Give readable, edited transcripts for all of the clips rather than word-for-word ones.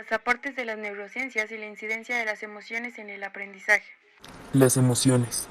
los aportes de las neurociencias y la incidencia de las emociones en el aprendizaje. Las emociones.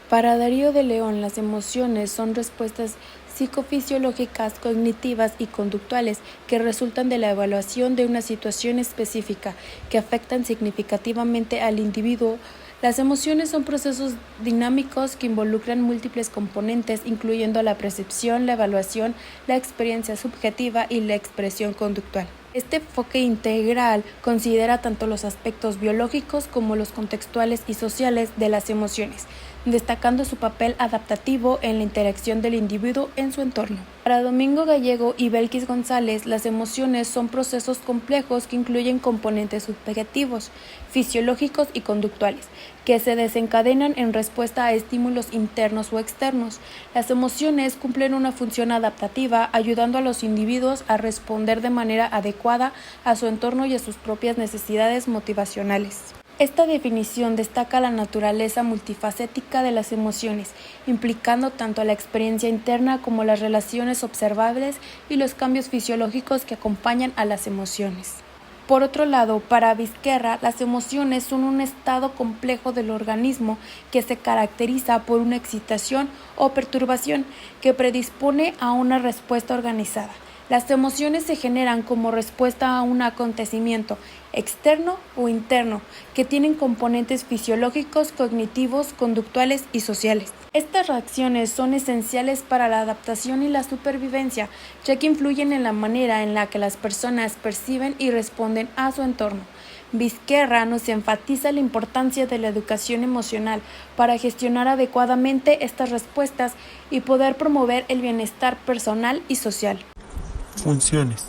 Para Darío de León, las emociones son respuestas psicofisiológicas, cognitivas y conductuales que resultan de la evaluación de una situación específica que afectan significativamente al individuo. Las emociones son procesos dinámicos que involucran múltiples componentes, incluyendo la percepción, la evaluación, la experiencia subjetiva y la expresión conductual. Este enfoque integral considera tanto los aspectos biológicos como los contextuales y sociales de las emociones, destacando su papel adaptativo en la interacción del individuo en su entorno. Para Domingo Gallego y Belkis González, las emociones son procesos complejos que incluyen componentes subjetivos, fisiológicos y conductuales, que se desencadenan en respuesta a estímulos internos o externos. Las emociones cumplen una función adaptativa, ayudando a los individuos a responder de manera adecuada a su entorno y a sus propias necesidades motivacionales. Esta definición destaca la naturaleza multifacética de las emociones, implicando tanto la experiencia interna como las relaciones observables y los cambios fisiológicos que acompañan a las emociones. Por otro lado, para Vizquerra, las emociones son un estado complejo del organismo que se caracteriza por una excitación o perturbación que predispone a una respuesta organizada. Las emociones se generan como respuesta a un acontecimiento externo o interno que tienen componentes fisiológicos, cognitivos, conductuales y sociales. Estas reacciones son esenciales para la adaptación y la supervivencia, ya que influyen en la manera en la que las personas perciben y responden a su entorno. Vizquerra nos enfatiza la importancia de la educación emocional para gestionar adecuadamente estas respuestas y poder promover el bienestar personal y social. Funciones.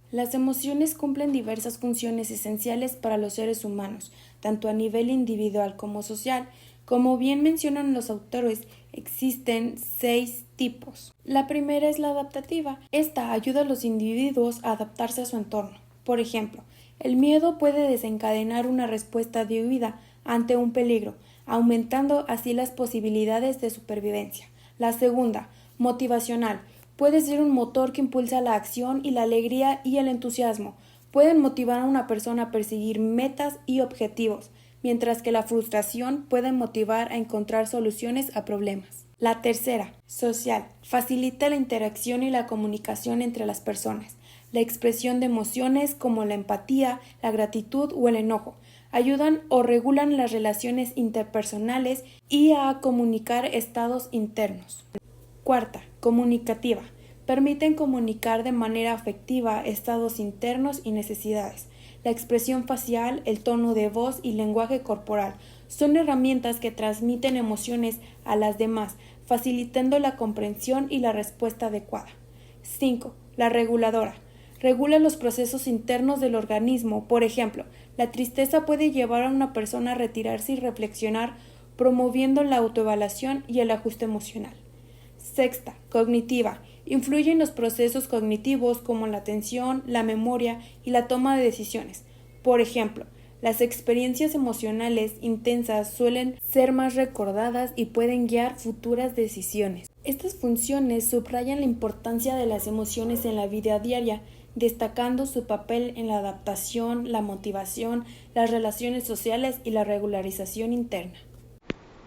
Las emociones cumplen diversas funciones esenciales para los seres humanos, tanto a nivel individual como social. Como bien mencionan los autores, existen 6 tipos. La primera es la adaptativa. Esta ayuda a los individuos a adaptarse a su entorno. Por ejemplo, el miedo puede desencadenar una respuesta de huida ante un peligro, aumentando así las posibilidades de supervivencia. La segunda, motivacional. Puede ser un motor que impulsa la acción y la alegría y el entusiasmo. Pueden motivar a una persona a perseguir metas y objetivos, mientras que la frustración puede motivar a encontrar soluciones a problemas. La tercera, social, facilita la interacción y la comunicación entre las personas. La expresión de emociones como la empatía, la gratitud o el enojo ayudan o regulan las relaciones interpersonales y a comunicar estados internos. Cuarta, comunicativa. Permiten comunicar de manera afectiva estados internos y necesidades. La expresión facial, el tono de voz y lenguaje corporal son herramientas que transmiten emociones a las demás, facilitando la comprensión y la respuesta adecuada. 5. La reguladora. Regula los procesos internos del organismo. Por ejemplo, la tristeza puede llevar a una persona a retirarse y reflexionar, promoviendo la autoevaluación y el ajuste emocional. Sexta, cognitiva. Influye en los procesos cognitivos como la atención, la memoria y la toma de decisiones. Por ejemplo, las experiencias emocionales intensas suelen ser más recordadas y pueden guiar futuras decisiones. Estas funciones subrayan la importancia de las emociones en la vida diaria, destacando su papel en la adaptación, la motivación, las relaciones sociales y la regularización interna.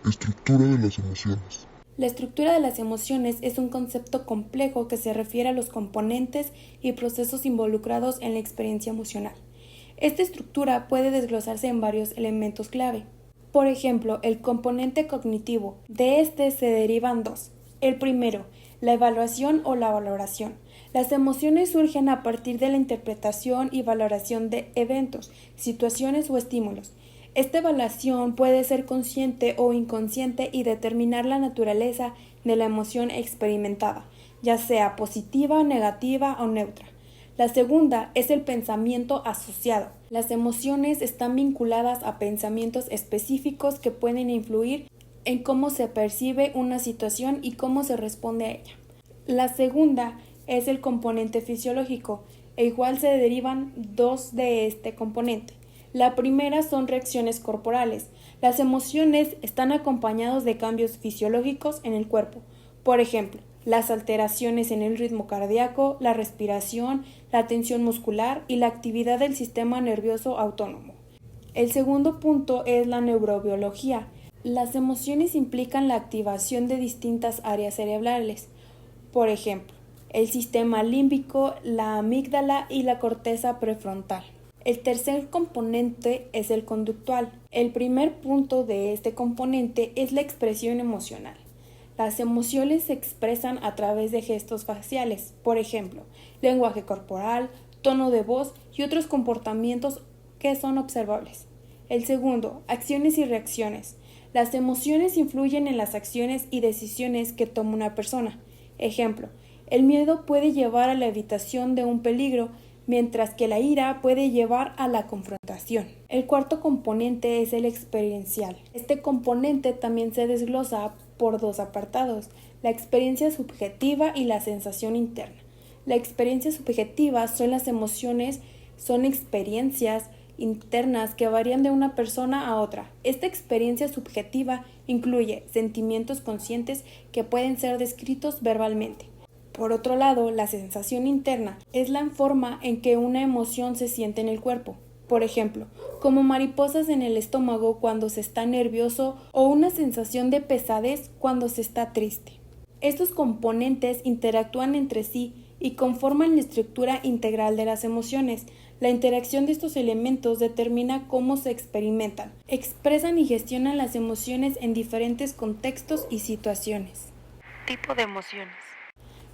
Estructura de las emociones. La estructura de las emociones es un concepto complejo que se refiere a los componentes y procesos involucrados en la experiencia emocional. Esta estructura puede desglosarse en varios elementos clave. Por ejemplo, el componente cognitivo. De este se derivan 2. El primero, la evaluación o la valoración. Las emociones surgen a partir de la interpretación y valoración de eventos, situaciones o estímulos. Esta evaluación puede ser consciente o inconsciente y determinar la naturaleza de la emoción experimentada, ya sea positiva, negativa o neutra. La segunda es el pensamiento asociado. Las emociones están vinculadas a pensamientos específicos que pueden influir en cómo se percibe una situación y cómo se responde a ella. La segunda es el componente fisiológico, e igual se derivan 2 de este componente. La primera son reacciones corporales. Las emociones están acompañadas de cambios fisiológicos en el cuerpo. Por ejemplo, las alteraciones en el ritmo cardíaco, la respiración, la tensión muscular y la actividad del sistema nervioso autónomo. El segundo punto es la neurobiología. Las emociones implican la activación de distintas áreas cerebrales, por ejemplo, el sistema límbico, la amígdala y la corteza prefrontal. El tercer componente es el conductual. El primer punto de este componente es la expresión emocional. Las emociones se expresan a través de gestos faciales, por ejemplo, lenguaje corporal, tono de voz y otros comportamientos que son observables. El segundo, acciones y reacciones. Las emociones influyen en las acciones y decisiones que toma una persona. Ejemplo, el miedo puede llevar a la evitación de un peligro, mientras que la ira puede llevar a la confrontación. El cuarto componente es el experiencial. Este componente también se desglosa por dos apartados, la experiencia subjetiva y la sensación interna. La experiencia subjetiva son experiencias internas que varían de una persona a otra. Esta experiencia subjetiva incluye sentimientos conscientes que pueden ser descritos verbalmente. Por otro lado, la sensación interna es la forma en que una emoción se siente en el cuerpo. Por ejemplo, como mariposas en el estómago cuando se está nervioso o una sensación de pesadez cuando se está triste. Estos componentes interactúan entre sí y conforman la estructura integral de las emociones. La interacción de estos elementos determina cómo se experimentan, expresan y gestionan las emociones en diferentes contextos y situaciones. Tipo de emociones.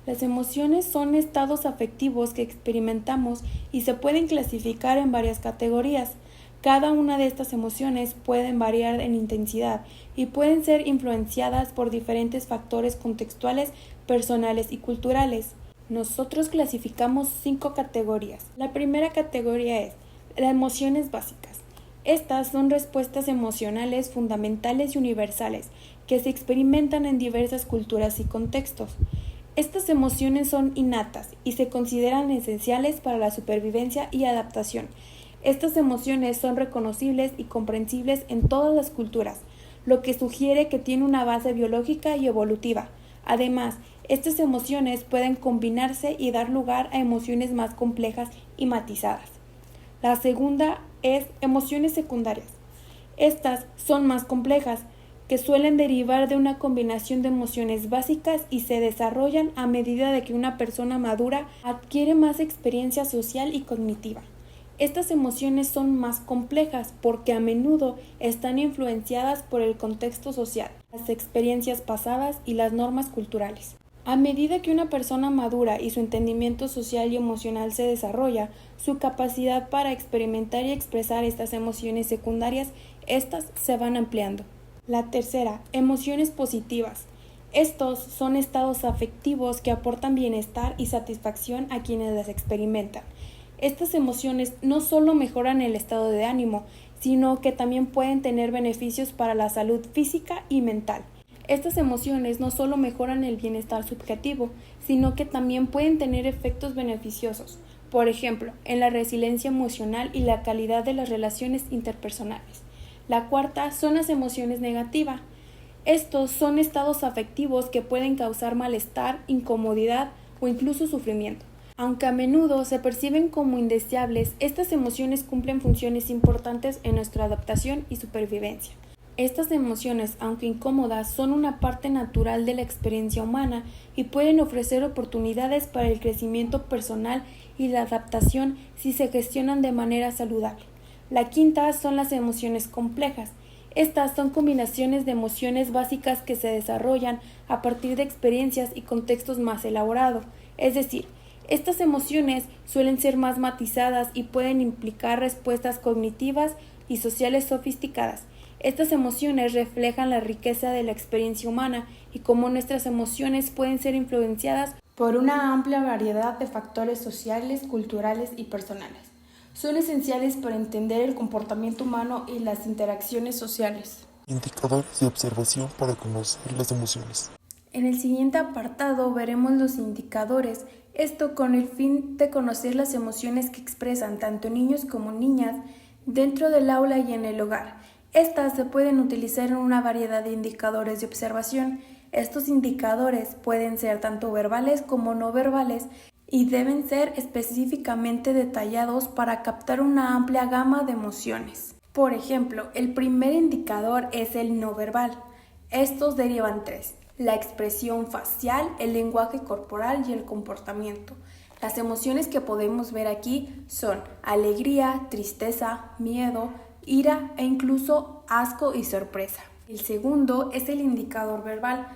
Las emociones son estados afectivos que experimentamos y se pueden clasificar en varias categorías. Cada una de estas emociones pueden variar en intensidad y pueden ser influenciadas por diferentes factores contextuales, personales y culturales. Nosotros clasificamos 5 categorías. La primera categoría es las emociones básicas. Estas son respuestas emocionales fundamentales y universales que se experimentan en diversas culturas y contextos. Estas emociones son innatas y se consideran esenciales para la supervivencia y adaptación. Estas emociones son reconocibles y comprensibles en todas las culturas, lo que sugiere que tiene una base biológica y evolutiva. Además, estas emociones pueden combinarse y dar lugar a emociones más complejas y matizadas. La segunda es emociones secundarias. Estas son más complejas, que suelen derivar de una combinación de emociones básicas y se desarrollan a medida de que una persona madura adquiere más experiencia social y cognitiva. Estas emociones son más complejas porque a menudo están influenciadas por el contexto social, las experiencias pasadas y las normas culturales. A medida que una persona madura y su entendimiento social y emocional se desarrolla, su capacidad para experimentar y expresar estas emociones secundarias, estas se van ampliando. La tercera, emociones positivas. Estos son estados afectivos que aportan bienestar y satisfacción a quienes las experimentan. Estas emociones no solo mejoran el estado de ánimo, sino que también pueden tener beneficios para la salud física y mental. Estas emociones no solo mejoran el bienestar subjetivo, sino que también pueden tener efectos beneficiosos, por ejemplo, en la resiliencia emocional y la calidad de las relaciones interpersonales. La cuarta son las emociones negativas. Estos son estados afectivos que pueden causar malestar, incomodidad o incluso sufrimiento. Aunque a menudo se perciben como indeseables, estas emociones cumplen funciones importantes en nuestra adaptación y supervivencia. Estas emociones, aunque incómodas, son una parte natural de la experiencia humana y pueden ofrecer oportunidades para el crecimiento personal y la adaptación si se gestionan de manera saludable. La quinta son las emociones complejas. Estas son combinaciones de emociones básicas que se desarrollan a partir de experiencias y contextos más elaborados. Es decir, estas emociones suelen ser más matizadas y pueden implicar respuestas cognitivas y sociales sofisticadas. Estas emociones reflejan la riqueza de la experiencia humana y cómo nuestras emociones pueden ser influenciadas por una amplia variedad de factores sociales, culturales y personales. Son esenciales para entender el comportamiento humano y las interacciones sociales. Indicadores de observación para conocer las emociones. En el siguiente apartado veremos los indicadores, esto con el fin de conocer las emociones que expresan tanto niños como niñas dentro del aula y en el hogar. Estas se pueden utilizar en una variedad de indicadores de observación. Estos indicadores pueden ser tanto verbales como no verbales y deben ser específicamente detallados para captar una amplia gama de emociones. Por ejemplo, el primer indicador es el no verbal. Estos derivan tres: la expresión facial, el lenguaje corporal y el comportamiento. Las emociones que podemos ver aquí son alegría, tristeza, miedo, ira e incluso asco y sorpresa. El segundo es el indicador verbal.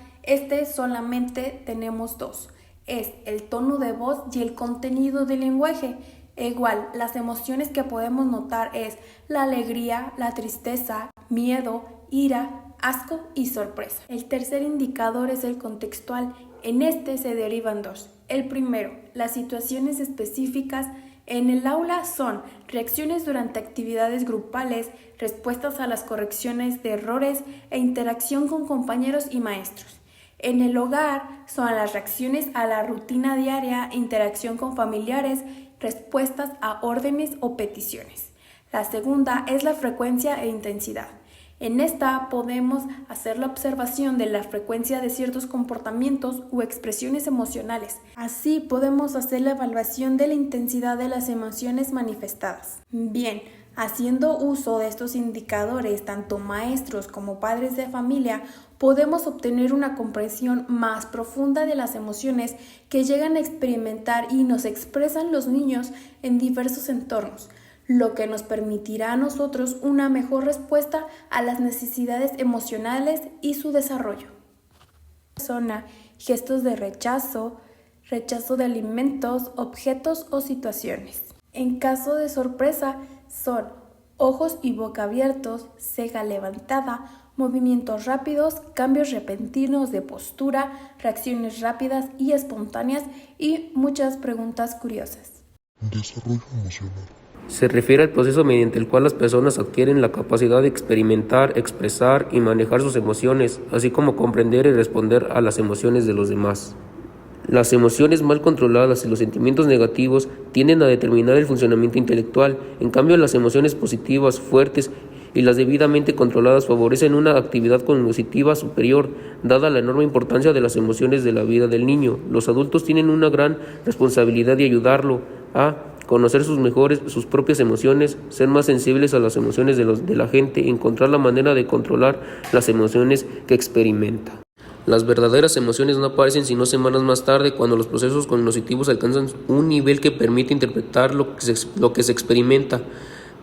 Solamente tenemos dos. Es el tono de voz y el contenido del lenguaje. Igual, las emociones que podemos notar es la alegría, la tristeza, miedo, ira, asco y sorpresa. El tercer indicador es el contextual. En este se derivan dos. El primero, las situaciones específicas en el aula son reacciones durante actividades grupales, respuestas a las correcciones de errores e interacción con compañeros y maestros. En el hogar son las reacciones a la rutina diaria, interacción con familiares, respuestas a órdenes o peticiones. La segunda es la frecuencia e intensidad. En esta podemos hacer la observación de la frecuencia de ciertos comportamientos o expresiones emocionales. Así podemos hacer la evaluación de la intensidad de las emociones manifestadas. Bien, haciendo uso de estos indicadores, tanto maestros como padres de familia, podemos obtener una comprensión más profunda de las emociones que llegan a experimentar y nos expresan los niños en diversos entornos, lo que nos permitirá a nosotros una mejor respuesta a las necesidades emocionales y su desarrollo. Gestos de rechazo de alimentos, objetos o situaciones. En caso de sorpresa, son ojos y boca abiertos, ceja levantada, movimientos rápidos, cambios repentinos de postura, reacciones rápidas y espontáneas y muchas preguntas curiosas. Desarrollo emocional. Se refiere al proceso mediante el cual las personas adquieren la capacidad de experimentar, expresar y manejar sus emociones, así como comprender y responder a las emociones de los demás. Las emociones mal controladas y los sentimientos negativos tienden a determinar el funcionamiento intelectual. En cambio, las emociones positivas, fuertes y las debidamente controladas favorecen una actividad cognitiva superior, dada la enorme importancia de las emociones de la vida del niño. Los adultos tienen una gran responsabilidad de ayudarlo a conocer sus propias emociones, ser más sensibles a las emociones de la gente, encontrar la manera de controlar las emociones que experimenta. Las verdaderas emociones no aparecen sino semanas más tarde, cuando los procesos cognitivos alcanzan un nivel que permite interpretar lo que se experimenta.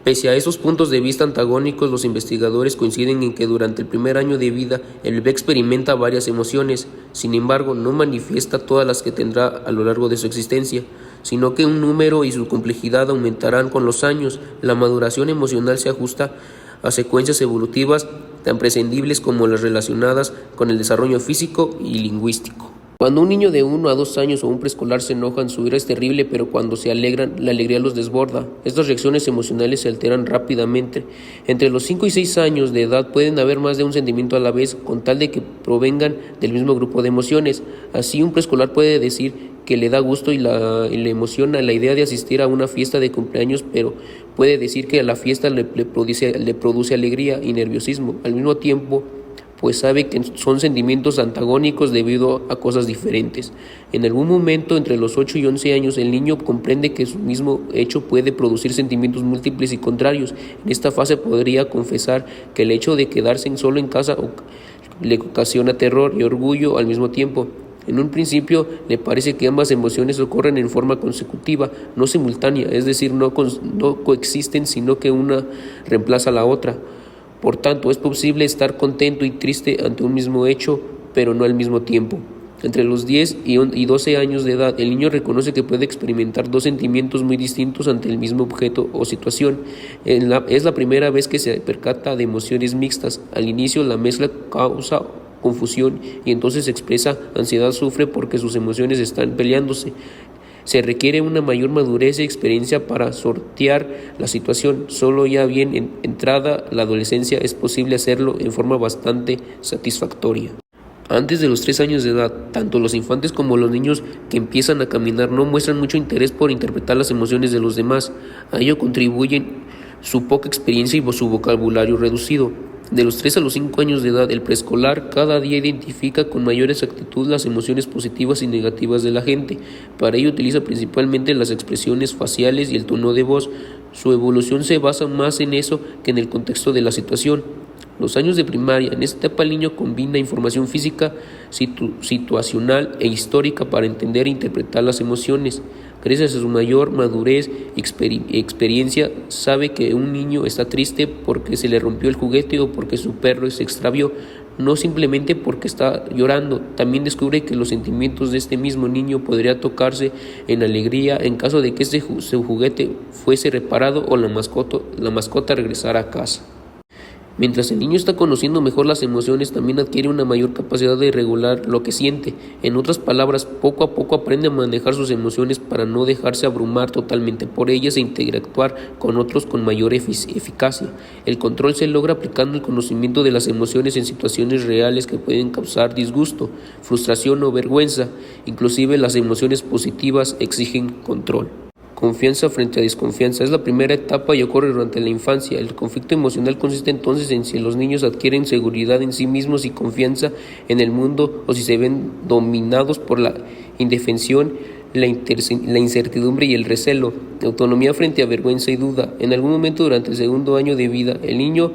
Pese a esos puntos de vista antagónicos, los investigadores coinciden en que durante el primer año de vida el bebé experimenta varias emociones. Sin embargo, no manifiesta todas las que tendrá a lo largo de su existencia, sino que un número y su complejidad aumentarán con los años. La maduración emocional se ajusta a secuencias evolutivas tan prescindibles como las relacionadas con el desarrollo físico y lingüístico. Cuando un niño de 1 a 2 años o un preescolar se enojan, su ira es terrible, pero cuando se alegran, la alegría los desborda. Estas reacciones emocionales se alteran rápidamente. Entre los 5 y 6 años de edad pueden haber más de un sentimiento a la vez, con tal de que provengan del mismo grupo de emociones. Así, un preescolar puede decir que le da gusto y le emociona la idea de asistir a una fiesta de cumpleaños, pero puede decir que a la fiesta le produce alegría y nerviosismo al mismo tiempo, pues sabe que son sentimientos antagónicos debido a cosas diferentes. En algún momento entre los 8 y 11 años el niño comprende que su mismo hecho puede producir sentimientos múltiples y contrarios. En esta fase podría confesar que el hecho de quedarse solo en casa le ocasiona terror y orgullo al mismo tiempo. En un principio le parece que ambas emociones ocurren en forma consecutiva, no simultánea, es decir, no coexisten, sino que una reemplaza a la otra. Por tanto, es posible estar contento y triste ante un mismo hecho, pero no al mismo tiempo. Entre los 10 y 12 años de edad, el niño reconoce que puede experimentar dos sentimientos muy distintos ante el mismo objeto o situación. Es la primera vez que se percata de emociones mixtas. Al inicio, la mezcla causa confusión y entonces expresa ansiedad, sufre porque sus emociones están peleándose. Se requiere una mayor madurez y experiencia para sortear la situación. Solo ya bien entrada la adolescencia es posible hacerlo en forma bastante satisfactoria. Antes de los 3 años de edad, tanto los infantes como los niños que empiezan a caminar no muestran mucho interés por interpretar las emociones de los demás. A ello contribuyen su poca experiencia y su vocabulario reducido. De los 3 a los 5 años de edad, el preescolar cada día identifica con mayor exactitud las emociones positivas y negativas de la gente. Para ello utiliza principalmente las expresiones faciales y el tono de voz. Su evolución se basa más en eso que en el contexto de la situación. Los años de primaria. En esta etapa el niño combina información física, situacional e histórica para entender e interpretar las emociones. Gracias a su mayor madurez y experiencia, sabe que un niño está triste porque se le rompió el juguete o porque su perro se extravió, no simplemente porque está llorando. También descubre que los sentimientos de este mismo niño podrían tocarse en alegría en caso de que su juguete fuese reparado o la mascota regresara a casa. Mientras el niño está conociendo mejor las emociones, también adquiere una mayor capacidad de regular lo que siente. En otras palabras, poco a poco aprende a manejar sus emociones para no dejarse abrumar totalmente por ellas e interactuar con otros con mayor eficacia. El control se logra aplicando el conocimiento de las emociones en situaciones reales que pueden causar disgusto, frustración o vergüenza. Inclusive las emociones positivas exigen control. Confianza frente a desconfianza. Es la primera etapa y ocurre durante la infancia. El conflicto emocional consiste entonces en si los niños adquieren seguridad en sí mismos y confianza en el mundo o si se ven dominados por la indefensión, la incertidumbre y el recelo. Autonomía frente a vergüenza y duda. En algún momento durante el segundo año de vida, el niño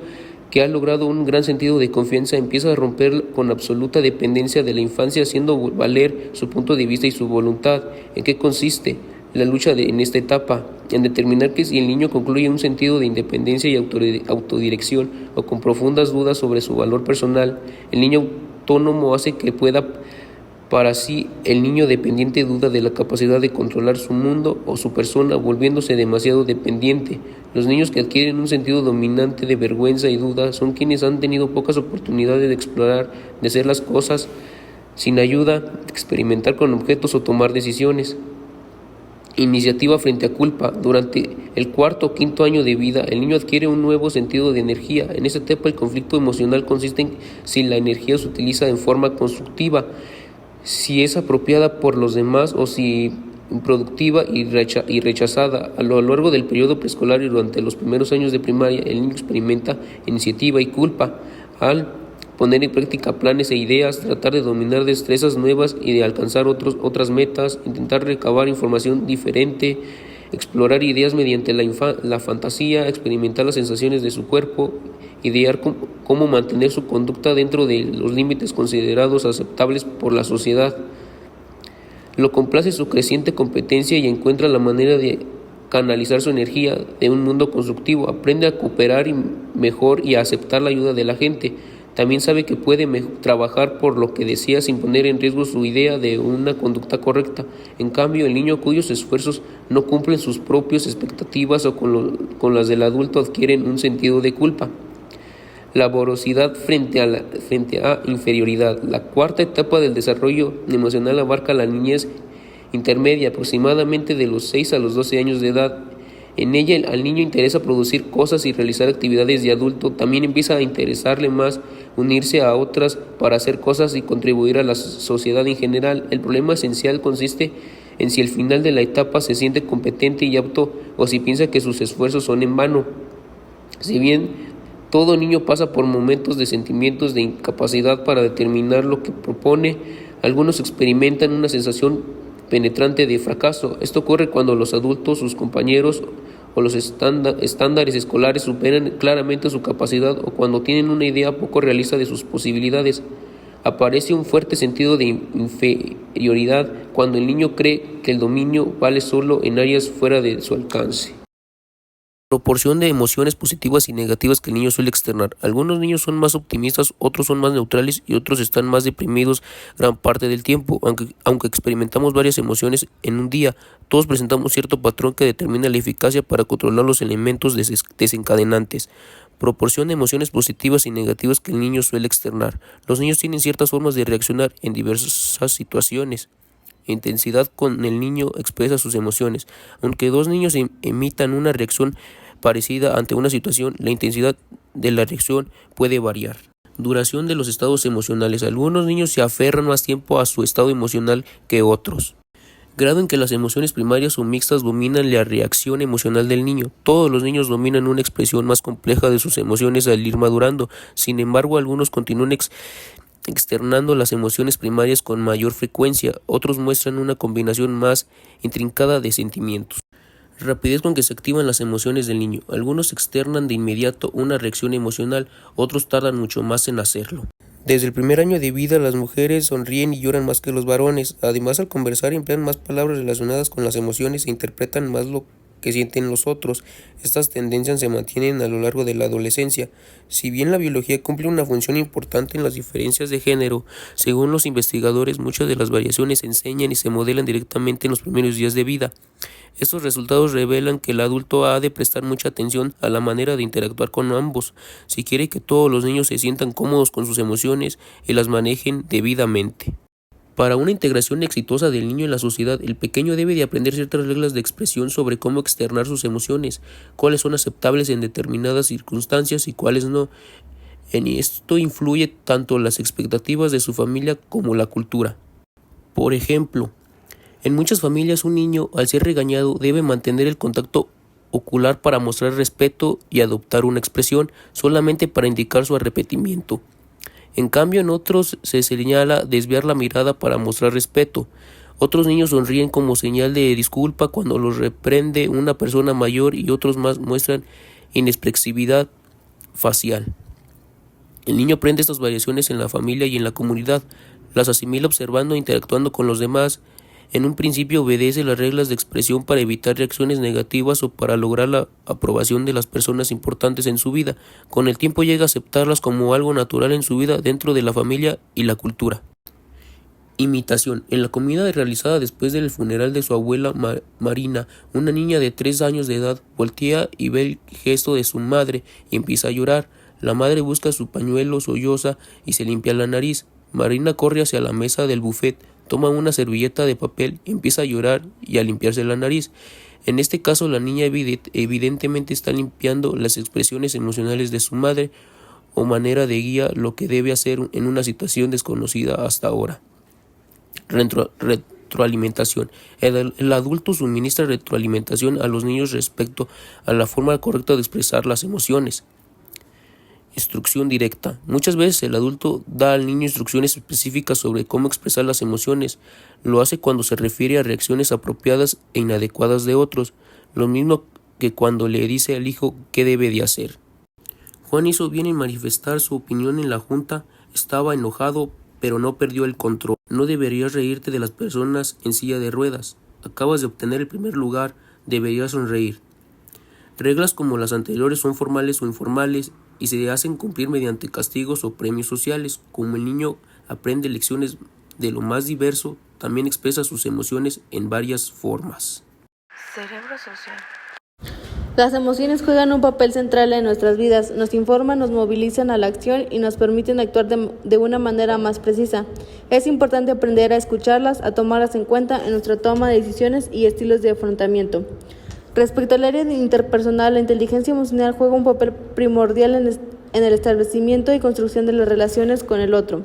que ha logrado un gran sentido de confianza empieza a romper con absoluta dependencia de la infancia, haciendo valer su punto de vista y su voluntad. ¿En qué consiste la lucha en esta etapa? En determinar que si el niño concluye un sentido de independencia y autodirección o con profundas dudas sobre su valor personal. El niño autónomo hace que pueda para sí. El niño dependiente duda de la capacidad de controlar su mundo o su persona, volviéndose demasiado dependiente. Los niños que adquieren un sentido dominante de vergüenza y duda son quienes han tenido pocas oportunidades de explorar, de hacer las cosas sin ayuda, de experimentar con objetos o tomar decisiones. Iniciativa frente a culpa. Durante el 4º o 5º año de vida, el niño adquiere un nuevo sentido de energía. En esta etapa, el conflicto emocional consiste en si la energía se utiliza en forma constructiva, si es apropiada por los demás o si improductiva y rechazada. A lo largo del periodo preescolar y durante los primeros años de primaria, el niño experimenta iniciativa y culpa al poner en práctica planes e ideas, tratar de dominar destrezas nuevas y de alcanzar otras metas, intentar recabar información diferente, explorar ideas mediante la fantasía, experimentar las sensaciones de su cuerpo, idear cómo mantener su conducta dentro de los límites considerados aceptables por la sociedad. Lo complace su creciente competencia y encuentra la manera de canalizar su energía de un mundo constructivo. Aprende a cooperar mejor y a aceptar la ayuda de la gente. También sabe que puede trabajar por lo que desea sin poner en riesgo su idea de una conducta correcta. En cambio, el niño cuyos esfuerzos no cumplen sus propias expectativas o con las del adulto adquieren un sentido de culpa. Laborosidad frente a inferioridad. La 4ª etapa del desarrollo emocional abarca la niñez intermedia, aproximadamente de los 6 a los 12 años de edad. En ella al niño interesa producir cosas y realizar actividades de adulto. También empieza a interesarle más unirse a otras para hacer cosas y contribuir a la sociedad en general. El problema esencial consiste en si al final de la etapa se siente competente y apto o si piensa que sus esfuerzos son en vano. Si bien todo niño pasa por momentos de sentimientos de incapacidad para determinar lo que propone, algunos experimentan una sensación penetrante de fracaso. Esto ocurre cuando los adultos, sus compañeros o los estándares escolares superan claramente su capacidad o cuando tienen una idea poco realista de sus posibilidades. Aparece un fuerte sentido de inferioridad cuando el niño cree que el dominio vale solo en áreas fuera de su alcance. Proporción de emociones positivas y negativas que el niño suele externar. Algunos niños son más optimistas, otros son más neutrales y otros están más deprimidos gran parte del tiempo. Aunque experimentamos varias emociones en un día, todos presentamos cierto patrón que determina la eficacia para controlar los elementos desencadenantes. Proporción de emociones positivas y negativas que el niño suele externar. Los niños tienen ciertas formas de reaccionar en diversas situaciones. Intensidad con el niño expresa sus emociones. Aunque dos niños emitan una reacción parecida ante una situación, la intensidad de la reacción puede variar. Duración de los estados emocionales. Algunos niños se aferran más tiempo a su estado emocional que otros. grado en que las emociones primarias o mixtas dominan la reacción emocional del niño. Todos los niños dominan una expresión más compleja de sus emociones al ir madurando. Sin embargo, algunos continúan externando las emociones primarias con mayor frecuencia, otros muestran una combinación más intrincada de sentimientos. Rapidez con que se activan las emociones del niño. Algunos externan de inmediato una reacción emocional, otros tardan mucho más en hacerlo. Desde el primer año de vida, las mujeres sonríen y lloran más que los varones. Además, al conversar emplean más palabras relacionadas con las emociones e interpretan más lo que sienten los otros. Estas tendencias se mantienen a lo largo de la adolescencia. Si bien la biología cumple una función importante en las diferencias de género, según los investigadores, muchas de las variaciones se enseñan y se modelan directamente en los primeros días de vida. Estos resultados revelan que el adulto ha de prestar mucha atención a la manera de interactuar con ambos, si quiere que todos los niños se sientan cómodos con sus emociones y las manejen debidamente. Para una integración exitosa del niño en la sociedad, el pequeño debe de aprender ciertas reglas de expresión sobre cómo externar sus emociones, cuáles son aceptables en determinadas circunstancias y cuáles no. En esto influye tanto las expectativas de su familia como la cultura. Por ejemplo, en muchas familias un niño, al ser regañado, debe mantener el contacto ocular para mostrar respeto y adoptar una expresión solamente para indicar su arrepentimiento. En cambio, en otros se señala desviar la mirada para mostrar respeto. Otros niños sonríen como señal de disculpa cuando los reprende una persona mayor y otros más muestran inexpresividad facial. El niño aprende estas variaciones en la familia y en la comunidad, las asimila observando e interactuando con los demás. En un principio obedece las reglas de expresión para evitar reacciones negativas o para lograr la aprobación de las personas importantes en su vida. Con el tiempo llega a aceptarlas como algo natural en su vida dentro de la familia y la cultura. Imitación. En la comida realizada después del funeral de su abuela Marina, una niña de 3 años de edad voltea y ve el gesto de su madre y empieza a llorar. La madre busca su pañuelo, solloza y se limpia la nariz. Marina corre hacia la mesa del buffet, toma una servilleta de papel, empieza a llorar y a limpiarse la nariz. En este caso, la niña evidentemente está limpiando las expresiones emocionales de su madre o manera de guía lo que debe hacer en una situación desconocida hasta ahora. Retroalimentación. El adulto suministra retroalimentación a los niños respecto a la forma correcta de expresar las emociones. Instrucción directa. Muchas veces el adulto da al niño instrucciones específicas sobre cómo expresar las emociones. Lo hace cuando se refiere a reacciones apropiadas e inadecuadas de otros, lo mismo que cuando le dice al hijo qué debe de hacer. Juan hizo bien en manifestar su opinión en la junta. Estaba enojado, pero no perdió el control. No deberías reírte de las personas en silla de ruedas. Acabas de obtener el primer lugar, deberías sonreír. Reglas como las anteriores son formales o informales y se hacen cumplir mediante castigos o premios sociales. Como el niño aprende lecciones de lo más diverso, también expresa sus emociones en varias formas. Cerebro social. Las emociones juegan un papel central en nuestras vidas, nos informan, nos movilizan a la acción y nos permiten actuar de una manera más precisa. Es importante aprender a escucharlas, a tomarlas en cuenta en nuestra toma de decisiones y estilos de afrontamiento. Respecto al área interpersonal, la inteligencia emocional juega un papel primordial en el establecimiento y construcción de las relaciones con el otro.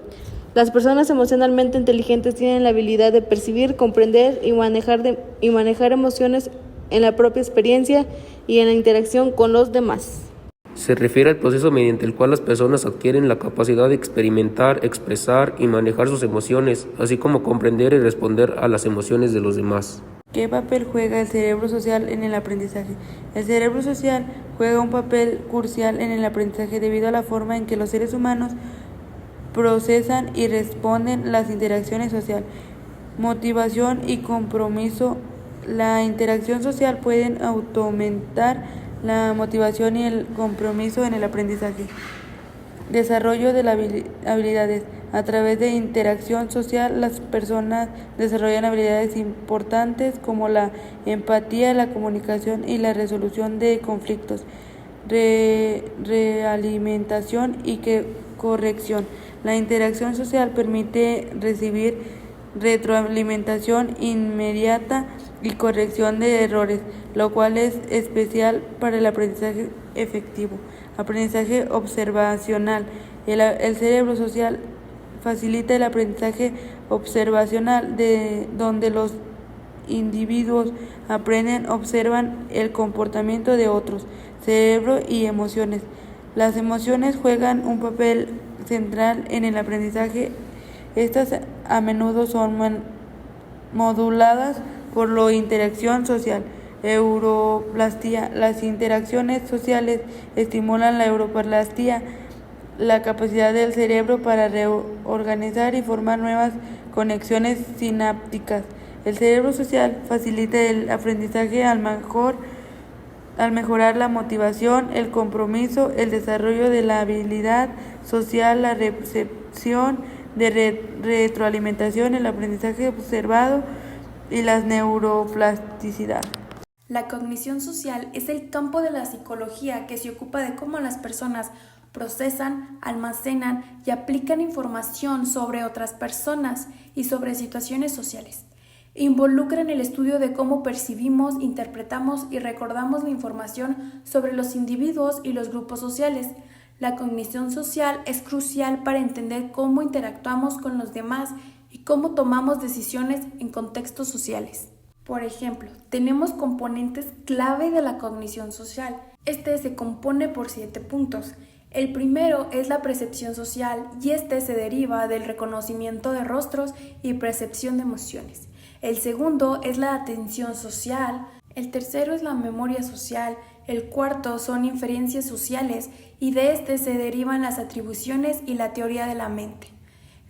Las personas emocionalmente inteligentes tienen la habilidad de percibir, comprender y manejar emociones en la propia experiencia y en la interacción con los demás. Se refiere al proceso mediante el cual las personas adquieren la capacidad de experimentar, expresar y manejar sus emociones, así como comprender y responder a las emociones de los demás. ¿Qué papel juega el cerebro social en el aprendizaje? El cerebro social juega un papel crucial en el aprendizaje debido a la forma en que los seres humanos procesan y responden las interacciones sociales. Motivación y compromiso. La interacción social pueden aumentar la motivación y el compromiso en el aprendizaje. Desarrollo de las habilidades. A través de interacción social, las personas desarrollan habilidades importantes como la empatía, la comunicación y la resolución de conflictos, realimentación y corrección. La interacción social permite recibir retroalimentación inmediata y corrección de errores, lo cual es especial para el aprendizaje efectivo. Aprendizaje observacional. El cerebro social facilita el aprendizaje observacional donde los individuos aprenden, observan el comportamiento de otros, cerebro y emociones. Las emociones juegan un papel central en el aprendizaje. Estas a menudo son moduladas por la interacción social. Europlastía. Las interacciones sociales estimulan la europlastía, la capacidad del cerebro para reorganizar y formar nuevas conexiones sinápticas. El cerebro social facilita el aprendizaje al mejorar la motivación, el compromiso, el desarrollo de la habilidad social, la recepción de retroalimentación, el aprendizaje observado y la neuroplasticidad. La cognición social es el campo de la psicología que se ocupa de cómo las personas procesan, almacenan y aplican información sobre otras personas y sobre situaciones sociales. Involucran el estudio de cómo percibimos, interpretamos y recordamos la información sobre los individuos y los grupos sociales. La cognición social es crucial para entender cómo interactuamos con los demás y cómo tomamos decisiones en contextos sociales. Por ejemplo, tenemos componentes clave de la cognición social. Este se compone por 7 puntos. El primero es la percepción social y este se deriva del reconocimiento de rostros y percepción de emociones. El segundo es la atención social. El tercero es la memoria social. El cuarto son inferencias sociales y de este se derivan las atribuciones y la teoría de la mente.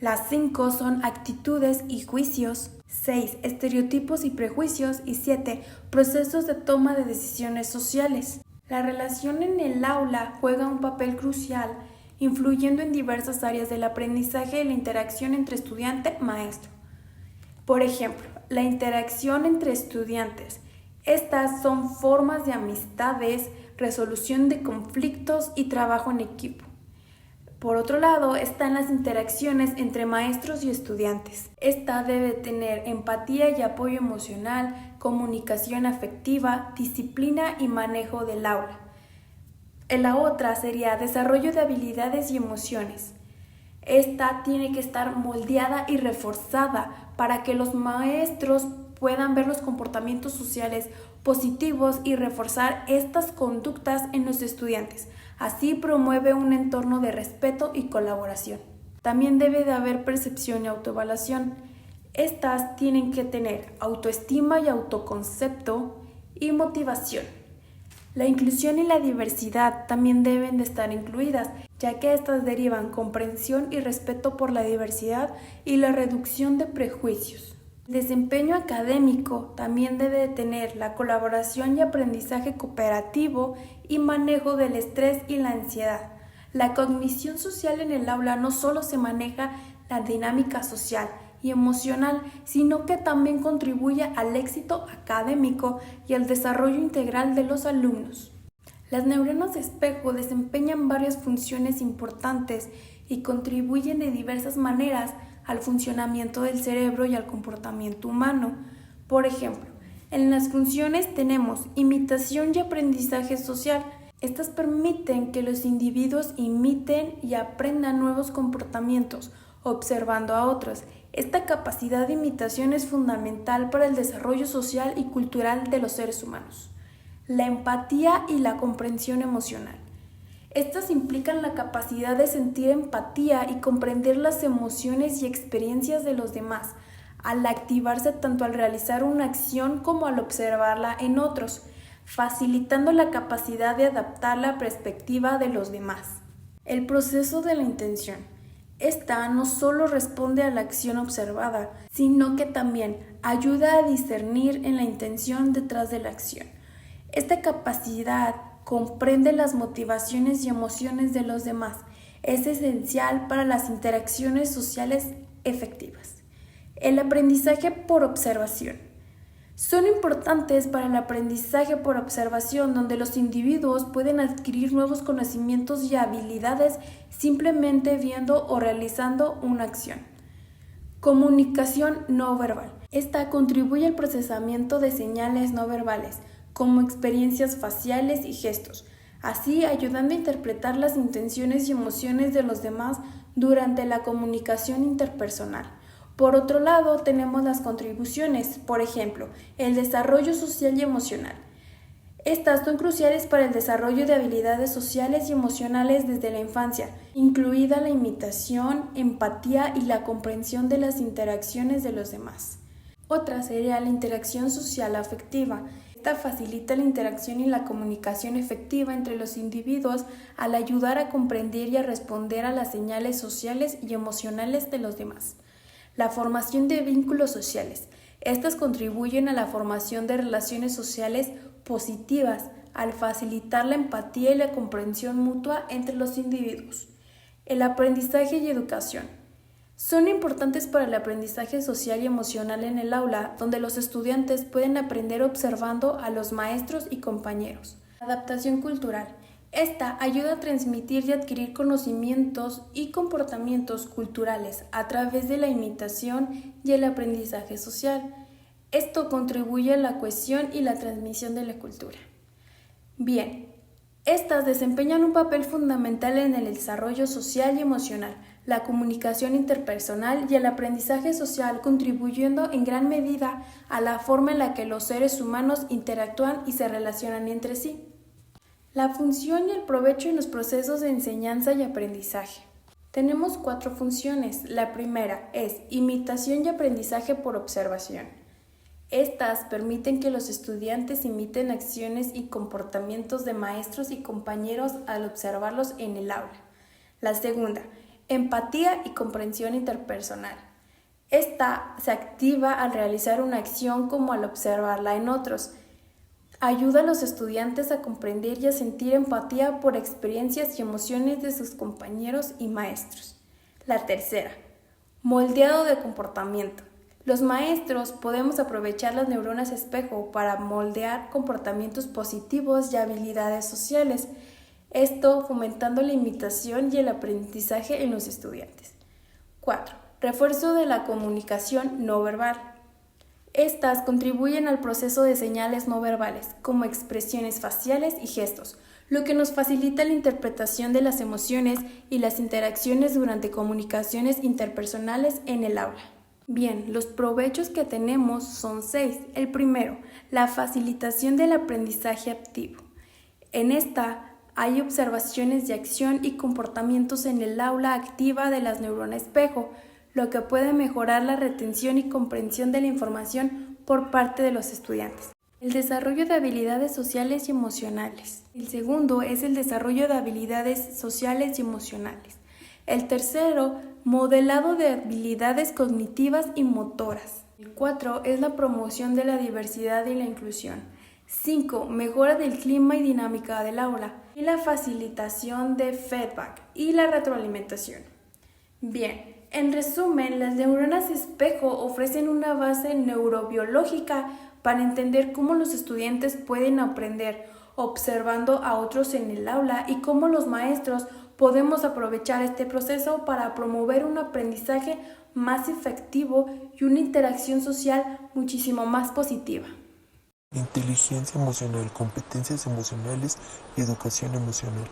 Las 5 son actitudes y juicios. 6. Estereotipos y prejuicios. Y 7. Procesos de toma de decisiones sociales. La relación en el aula juega un papel crucial, influyendo en diversas áreas del aprendizaje y la interacción entre estudiante y maestro. Por ejemplo, la interacción entre estudiantes. Estas son formas de amistades, resolución de conflictos y trabajo en equipo. Por otro lado, están las interacciones entre maestros y estudiantes. Esta debe tener empatía y apoyo emocional, comunicación afectiva, disciplina y manejo del aula. La otra sería desarrollo de habilidades y emociones. Esta tiene que estar moldeada y reforzada para que los maestros puedan ver los comportamientos sociales positivos y reforzar estas conductas en los estudiantes. Así promueve un entorno de respeto y colaboración. También debe de haber percepción y autoevaluación. Estas tienen que tener autoestima y autoconcepto y motivación. La inclusión y la diversidad también deben de estar incluidas, ya que estas derivan comprensión y respeto por la diversidad y la reducción de prejuicios. El desempeño académico también debe de tener la colaboración y aprendizaje cooperativo y manejo del estrés y la ansiedad. La cognición social en el aula no solo se maneja la dinámica social y emocional, sino que también contribuye al éxito académico y al desarrollo integral de los alumnos. Las neuronas de espejo desempeñan varias funciones importantes y contribuyen de diversas maneras al funcionamiento del cerebro y al comportamiento humano. Por ejemplo, en las funciones tenemos imitación y aprendizaje social. Estas permiten que los individuos imiten y aprendan nuevos comportamientos, observando a otros. Esta capacidad de imitación es fundamental para el desarrollo social y cultural de los seres humanos. La empatía y la comprensión emocional. Estas implican la capacidad de sentir empatía y comprender las emociones y experiencias de los demás, al activarse tanto al realizar una acción como al observarla en otros, facilitando la capacidad de adaptar la perspectiva de los demás. El proceso de la intención. Esta no solo responde a la acción observada, sino que también ayuda a discernir en la intención detrás de la acción. Esta capacidad comprende las motivaciones y emociones de los demás. Es esencial para las interacciones sociales efectivas. El aprendizaje por observación. Son importantes para el aprendizaje por observación, donde los individuos pueden adquirir nuevos conocimientos y habilidades simplemente viendo o realizando una acción. Comunicación no verbal. Esta contribuye al procesamiento de señales no verbales, como experiencias faciales y gestos, así ayudando a interpretar las intenciones y emociones de los demás durante la comunicación interpersonal. Por otro lado, tenemos las contribuciones, por ejemplo, el desarrollo social y emocional. Estas son cruciales para el desarrollo de habilidades sociales y emocionales desde la infancia, incluida la imitación, empatía y la comprensión de las interacciones de los demás. Otra sería la interacción social afectiva. Esta facilita la interacción y la comunicación efectiva entre los individuos al ayudar a comprender y a responder a las señales sociales y emocionales de los demás. La formación de vínculos sociales. Estas contribuyen a la formación de relaciones sociales positivas al facilitar la empatía y la comprensión mutua entre los individuos. El aprendizaje y educación. Son importantes para el aprendizaje social y emocional en el aula, donde los estudiantes pueden aprender observando a los maestros y compañeros. Adaptación cultural. Esta ayuda a transmitir y adquirir conocimientos y comportamientos culturales a través de la imitación y el aprendizaje social. Esto contribuye a la cohesión y la transmisión de la cultura. Bien, estas desempeñan un papel fundamental en el desarrollo social y emocional, la comunicación interpersonal y el aprendizaje social, contribuyendo en gran medida a la forma en la que los seres humanos interactúan y se relacionan entre sí. La función y el provecho en los procesos de enseñanza y aprendizaje. Tenemos 4 funciones. La primera es imitación y aprendizaje por observación. Estas permiten que los estudiantes imiten acciones y comportamientos de maestros y compañeros al observarlos en el aula. La segunda, empatía y comprensión interpersonal. Esta se activa al realizar una acción como al observarla en otros. Ayuda a los estudiantes a comprender y a sentir empatía por experiencias y emociones de sus compañeros y maestros. La tercera, moldeado de comportamiento. Los maestros podemos aprovechar las neuronas espejo para moldear comportamientos positivos y habilidades sociales, esto fomentando la imitación y el aprendizaje en los estudiantes. 4. Refuerzo de la comunicación no verbal. Estas contribuyen al proceso de señales no verbales, como expresiones faciales y gestos, lo que nos facilita la interpretación de las emociones y las interacciones durante comunicaciones interpersonales en el aula. Bien, los provechos que tenemos son 6. El primero, la facilitación del aprendizaje activo. En esta hay observaciones de acción y comportamientos en el aula activa de las neuronas espejo, lo que puede mejorar la retención y comprensión de la información por parte de los estudiantes. El desarrollo de habilidades sociales y emocionales. El segundo es el desarrollo de habilidades sociales y emocionales. El tercero, modelado de habilidades cognitivas y motoras. El 4 es la promoción de la diversidad y la inclusión. 5. Mejora del clima y dinámica del aula. Y la facilitación de feedback y la retroalimentación. Bien, en resumen, las neuronas espejo ofrecen una base neurobiológica para entender cómo los estudiantes pueden aprender observando a otros en el aula y cómo los maestros podemos aprovechar este proceso para promover un aprendizaje más efectivo y una interacción social muchísimo más positiva. Inteligencia emocional, competencias emocionales y educación emocional.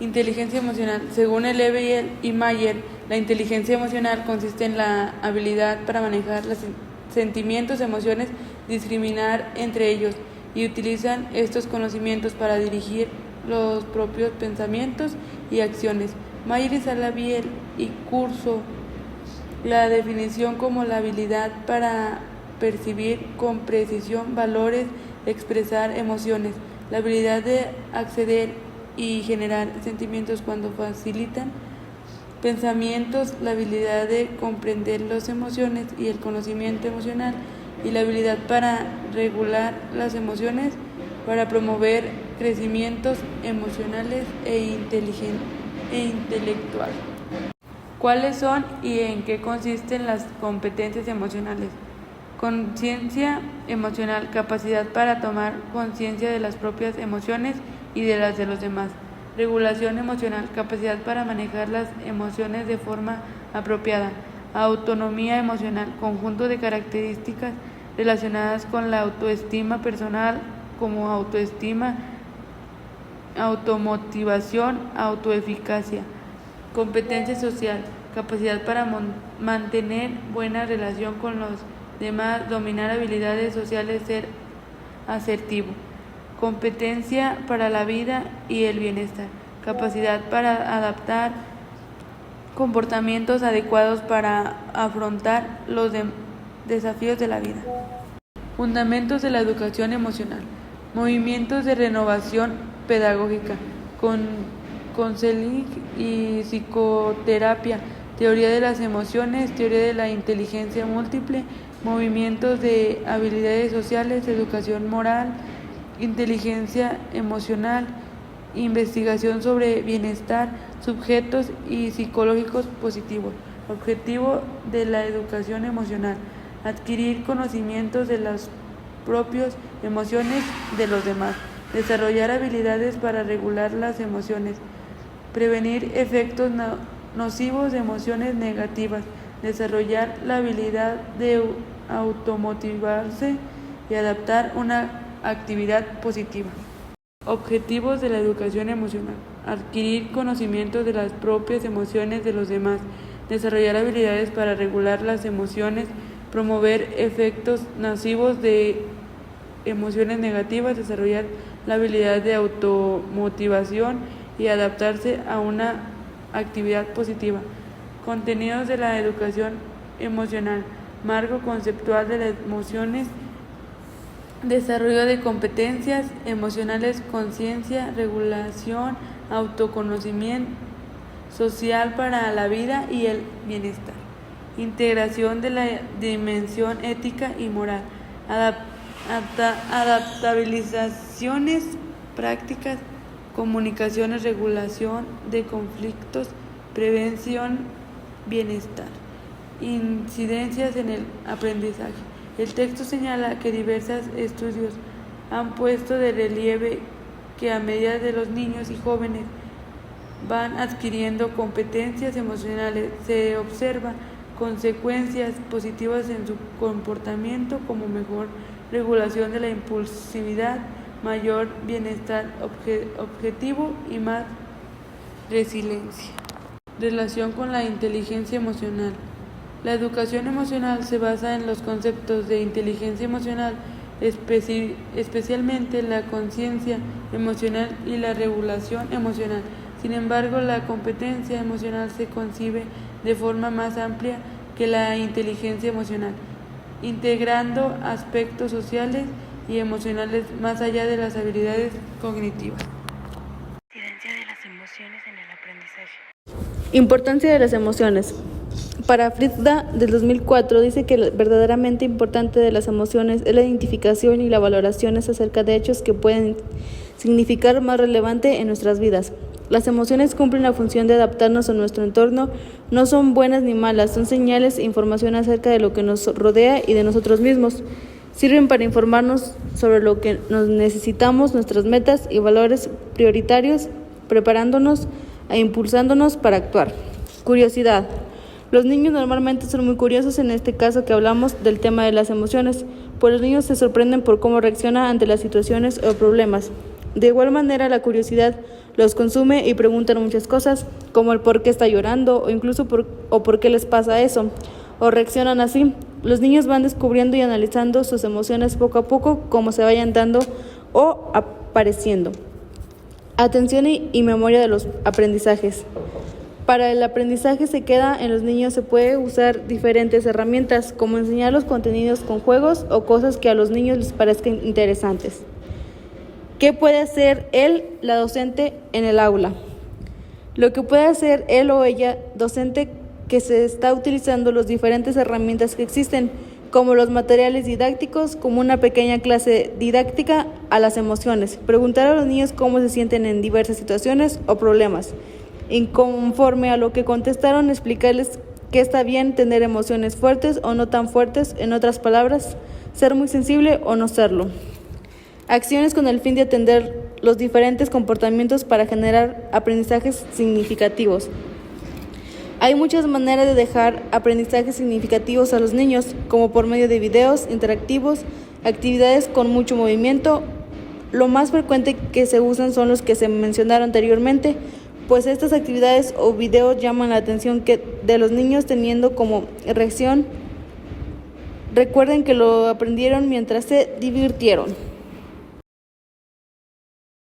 Inteligencia emocional. Según Levy y Mayer, la inteligencia emocional consiste en la habilidad para manejar los sentimientos, emociones, discriminar entre ellos y utilizan estos conocimientos para dirigir los propios pensamientos y acciones. Mayer y Salaviel y curso la definición como la habilidad para percibir con precisión valores, expresar emociones, la habilidad de acceder y generar sentimientos cuando facilitan pensamientos, la habilidad de comprender las emociones y el conocimiento emocional y la habilidad para regular las emociones para promover crecimientos emocionales e intelectual. ¿Cuáles son y en qué consisten las competencias emocionales? Conciencia emocional, capacidad para tomar conciencia de las propias emociones y de las de los demás. Regulación emocional, capacidad para manejar las emociones de forma apropiada. Autonomía emocional, conjunto de características relacionadas con la autoestima personal como autoestima, automotivación, autoeficacia. Competencia social, capacidad para mantener buena relación con los demás, dominar habilidades sociales, ser asertivo, competencia para la vida y el bienestar, capacidad para adaptar comportamientos adecuados para afrontar los desafíos de la vida. Fundamentos de la educación emocional. Movimientos de renovación pedagógica, counseling y psicoterapia, teoría de las emociones, teoría de la inteligencia múltiple, movimientos de habilidades sociales, educación moral, inteligencia emocional, investigación sobre bienestar, sujetos y psicológicos positivos. Objetivo de la educación emocional: adquirir conocimientos de las propias emociones de los demás, desarrollar habilidades para regular las emociones, prevenir efectos nocivos de emociones negativas, desarrollar la habilidad de automotivarse y adaptar una actividad positiva. Objetivos de la educación emocional: adquirir conocimientos de las propias emociones de los demás, desarrollar habilidades para regular las emociones, promover efectos nocivos de emociones negativas, desarrollar la habilidad de automotivación y adaptarse a una actividad positiva. Contenidos de la educación emocional: marco conceptual de las emociones, desarrollo de competencias emocionales, conciencia, regulación, autoconocimiento social para la vida y el bienestar, integración de la dimensión ética y moral, adaptabilizaciones prácticas, comunicaciones, regulación de conflictos, prevención, bienestar, incidencias en el aprendizaje. El texto señala que diversos estudios han puesto de relieve que a medida que los niños y jóvenes van adquiriendo competencias emocionales, se observa consecuencias positivas en su comportamiento, como mejor regulación de la impulsividad, mayor bienestar objetivo y más resiliencia. Relación con la inteligencia emocional. La educación emocional se basa en los conceptos de inteligencia emocional, especialmente la conciencia emocional y la regulación emocional. Sin embargo, la competencia emocional se concibe de forma más amplia que la inteligencia emocional, integrando aspectos sociales y emocionales más allá de las habilidades cognitivas. Incidencia de las emociones en el aprendizaje. Importancia de las emociones. Para Frida, del 2004, dice que lo verdaderamente importante de las emociones es la identificación y la valoración acerca de hechos que pueden significar más relevante en nuestras vidas. Las emociones cumplen la función de adaptarnos a nuestro entorno, no son buenas ni malas, son señales e información acerca de lo que nos rodea y de nosotros mismos. Sirven para informarnos sobre lo que nos necesitamos, nuestras metas y valores prioritarios, preparándonos e impulsándonos para actuar. Curiosidad. Los niños normalmente son muy curiosos en este caso que hablamos del tema de las emociones, pues los niños se sorprenden por cómo reaccionan ante las situaciones o problemas. De igual manera, la curiosidad los consume y preguntan muchas cosas, como el por qué está llorando o incluso por qué les pasa eso, o reaccionan así. Los niños van descubriendo y analizando sus emociones poco a poco, como se vayan dando o apareciendo. Atención y memoria de los aprendizajes. Para el aprendizaje se queda en los niños se puede usar diferentes herramientas, como enseñar los contenidos con juegos o cosas que a los niños les parezcan interesantes. ¿Qué puede hacer él, la docente, en el aula? Lo que puede hacer él o ella, docente, que se está utilizando las diferentes herramientas que existen, como los materiales didácticos, como una pequeña clase didáctica a las emociones. Preguntar a los niños cómo se sienten en diversas situaciones o problemas. Y conforme a lo que contestaron, explicarles que está bien tener emociones fuertes o no tan fuertes, en otras palabras, ser muy sensible o no serlo. Acciones con el fin de atender los diferentes comportamientos para generar aprendizajes significativos. Hay muchas maneras de dejar aprendizajes significativos a los niños, como por medio de videos interactivos, actividades con mucho movimiento. Lo más frecuente que se usan son los que se mencionaron anteriormente, pues estas actividades o videos llaman la atención de los niños teniendo como reacción. Recuerden que lo aprendieron mientras se divirtieron.